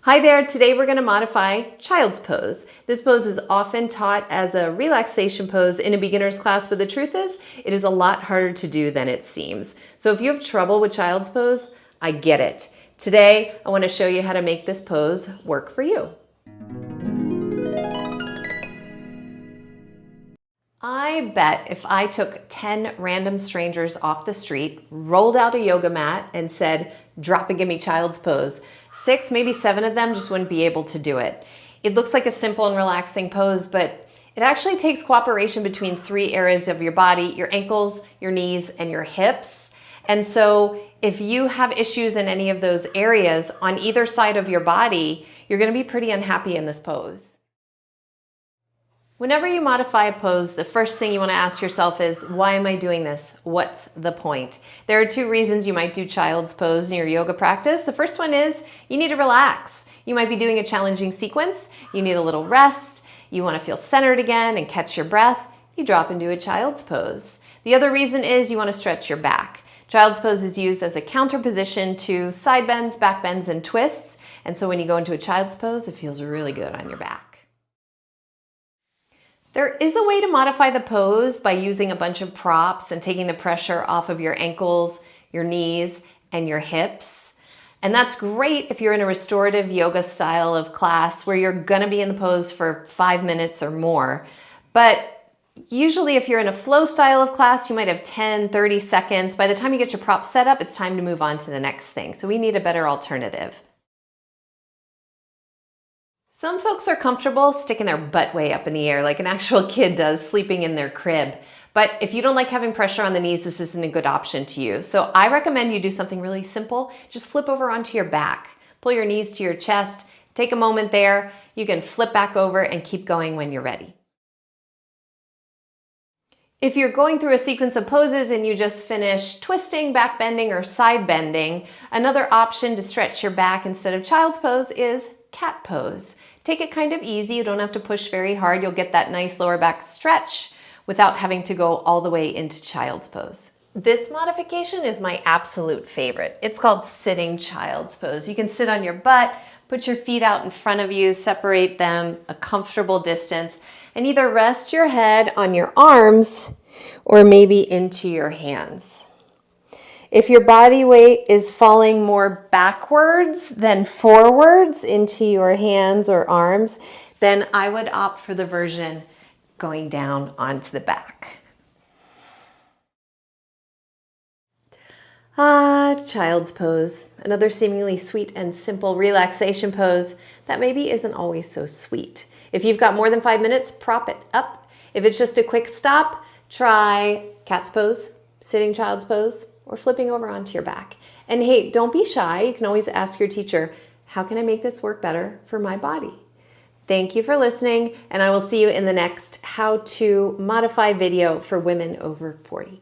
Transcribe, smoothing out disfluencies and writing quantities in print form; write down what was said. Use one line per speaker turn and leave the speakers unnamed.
Hi there, today we're going to modify child's pose. This pose is often taught as a relaxation pose in a beginner's class, but the truth is, it is a lot harder to do than it seems. So if you have trouble with child's pose, I get it. Today, I want to show you how to make this pose work for you. I bet if I took 10 random strangers off the street, rolled out a yoga mat, and said, drop and give me child's pose, 6, maybe 7 of them just wouldn't be able to do it. It looks like a simple and relaxing pose, but it actually takes cooperation between 3 areas of your body: your ankles, your knees, and your hips. And so if you have issues in any of those areas on either side of your body, you're going to be pretty unhappy in this pose. Whenever you modify a pose, the first thing you want to ask yourself is, why am I doing this? What's the point? There are 2 reasons you might do child's pose in your yoga practice. The first one is you need to relax. You might be doing a challenging sequence. You need a little rest. You want to feel centered again and catch your breath. You drop into a child's pose. The other reason is you want to stretch your back. Child's pose is used as a counter position to side bends, back bends, and twists. And so when you go into a child's pose, it feels really good on your back. There is a way to modify the pose by using a bunch of props and taking the pressure off of your ankles, your knees, and your hips. And that's great if you're in a restorative yoga style of class where you're gonna be in the pose for 5 minutes or more. But usually if you're in a flow style of class, you might have 10, 30 seconds. By the time you get your props set up, it's time to move on to the next thing. So we need a better alternative. Some folks are comfortable sticking their butt way up in the air like an actual kid does sleeping in their crib. But if you don't like having pressure on the knees, this isn't a good option to you. So I recommend you do something really simple. Just flip over onto your back. Pull your knees to your chest. Take a moment there. You can flip back over and keep going when you're ready. If you're going through a sequence of poses and you just finish twisting, back bending, or side bending, another option to stretch your back instead of child's pose is cat pose. Take it kind of easy. You don't have to push very hard. You'll get that nice lower back stretch without having to go all the way into child's pose. This modification is my absolute favorite. It's called sitting child's pose. You can sit on your butt, put your feet out in front of you, separate them a comfortable distance, and either rest your head on your arms or maybe into your hands. If your body weight is falling more backwards than forwards into your hands or arms, then I would opt for the version going down onto the back. Child's pose, another seemingly sweet and simple relaxation pose that maybe isn't always so sweet. If you've got more than 5 minutes, prop it up. If it's just a quick stop, try cat's pose, sitting child's pose, or flipping over onto your back. And hey, don't be shy. You can always ask your teacher, how can I make this work better for my body? Thank you for listening, and I will see you in the next how to modify video for women over 40.